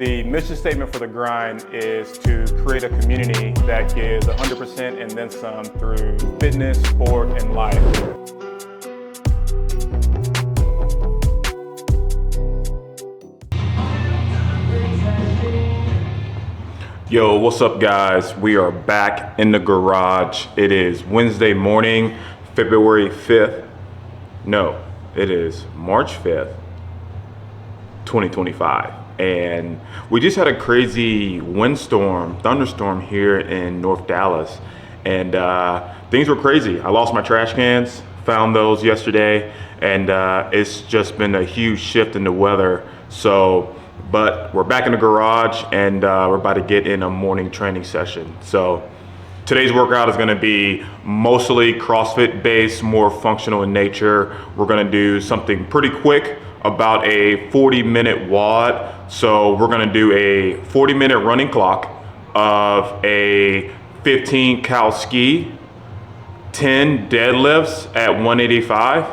The mission statement for the grind is to create a community that gives 100% and then some through fitness, sport, and life. Yo, what's up guys? We are back in the garage. It is Wednesday morning, February 5th. No, it is March 5th, 2025. And we just had a crazy thunderstorm here in North Dallas. And things were crazy. I lost my trash cans, found those yesterday, and it's just been a huge shift in the weather. But we're back in the garage and we're about to get in a morning training session. So today's workout is gonna be mostly CrossFit based, more functional in nature. We're gonna do something pretty quick, about a 40-minute WOD. So we're gonna do a 40-minute running clock of a 15 cal ski, 10 deadlifts at 185,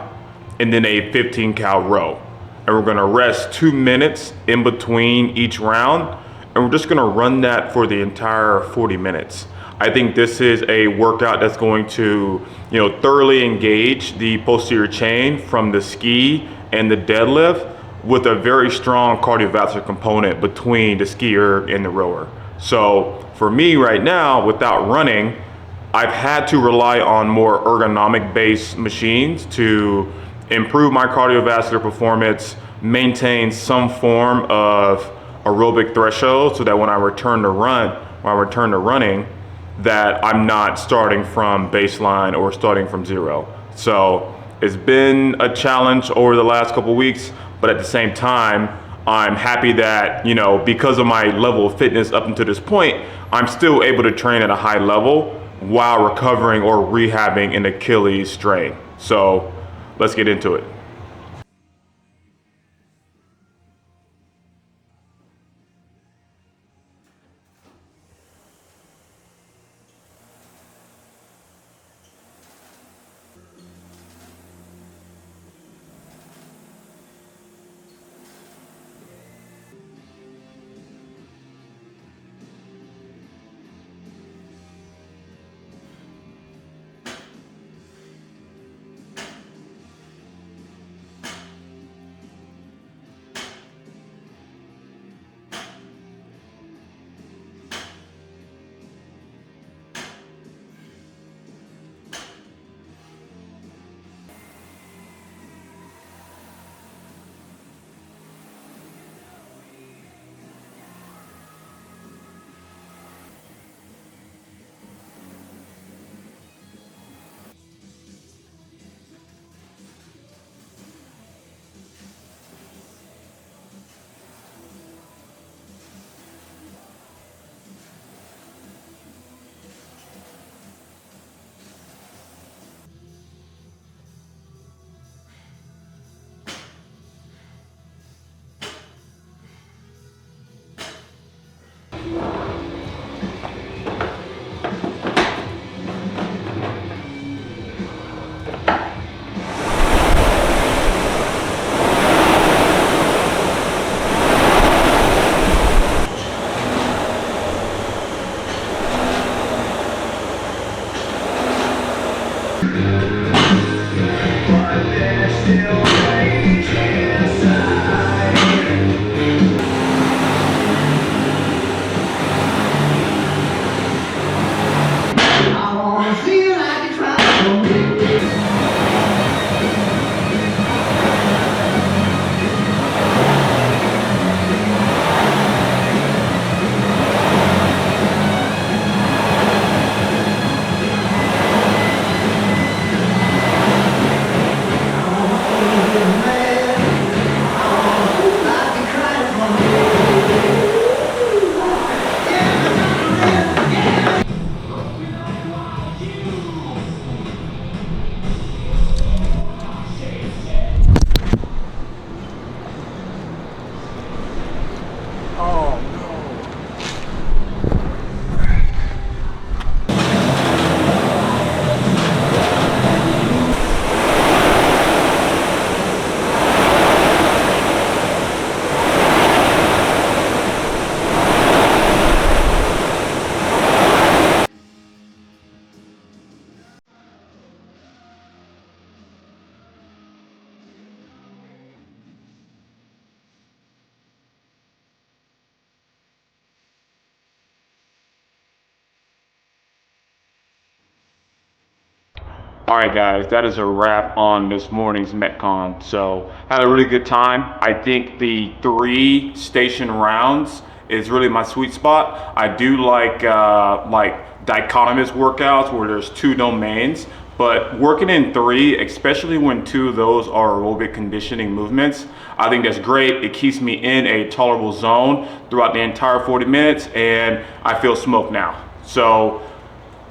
and then a 15 cal row. And we're gonna rest 2 minutes in between each round. And we're just gonna run that for the entire 40 minutes. I think this is a workout that's going to, thoroughly engage the posterior chain from the ski and the deadlift with a very strong cardiovascular component between the skier and the rower. So for me right now, without running, I've had to rely on more ergonomic based machines to improve my cardiovascular performance, maintain some form of aerobic threshold so that when I return to running, that I'm not starting from baseline or starting from zero. So it's been a challenge over the last couple of weeks, but at the same time, I'm happy that, because of my level of fitness up until this point, I'm still able to train at a high level while recovering or rehabbing an Achilles strain. So let's get into it. All right, guys, that is a wrap on this morning's metcon. So had a really good time. I think the 3 station rounds is really my sweet spot. I do like dichotomous workouts where there's 2 domains, but working in 3, especially when 2 of those are aerobic conditioning movements, I think that's great. It keeps me in a tolerable zone throughout the entire 40 minutes, and I feel smoked now. So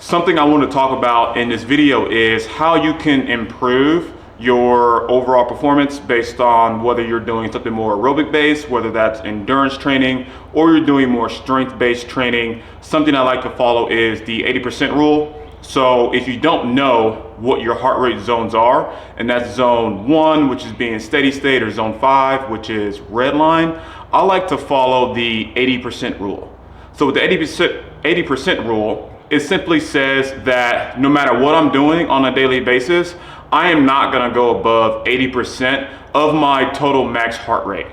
something I want to talk about in this video is how you can improve your overall performance based on whether you're doing something more aerobic based, whether that's endurance training, or you're doing more strength based training. Something I like to follow is the 80% rule. So if you don't know what your heart rate zones are, and that's zone 1, which is being steady state, or zone 5, which is red line, I like to follow the 80% rule. So with the 80% rule, it simply says that no matter what I'm doing on a daily basis, I am not gonna go above 80% of my total max heart rate,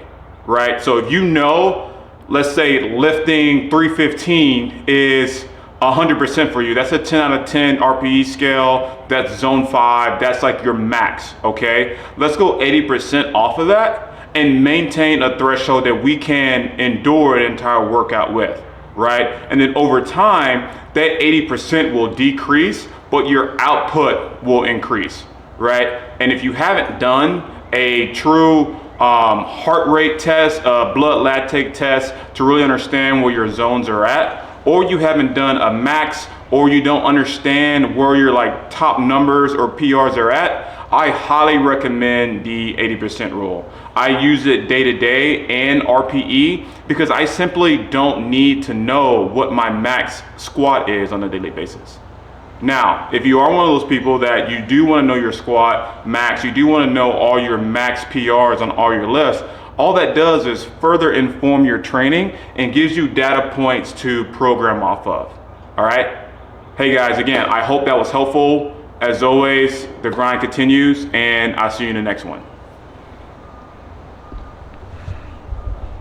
right? So if you know, let's say lifting 315 is 100% for you, that's a 10 out of 10 RPE scale, that's zone 5, that's like your max, okay? Let's go 80% off of that and maintain a threshold that we can endure an entire workout with, right? And then over time, that 80% will decrease, but your output will increase, right? And if you haven't done a true heart rate test, blood lactate test to really understand where your zones are at, or you haven't done a max, or you don't understand where your like top numbers or PRs are at, I highly recommend the 80% rule. I use it day to day and RPE because I simply don't need to know what my max squat is on a daily basis. Now, if you are one of those people that you do want to know your squat max, you do want to know all your max PRs on all your lifts, all that does is further inform your training and gives you data points to program off of. All right? Hey guys, again, I hope that was helpful. As always, the grind continues, and I'll see you in the next one.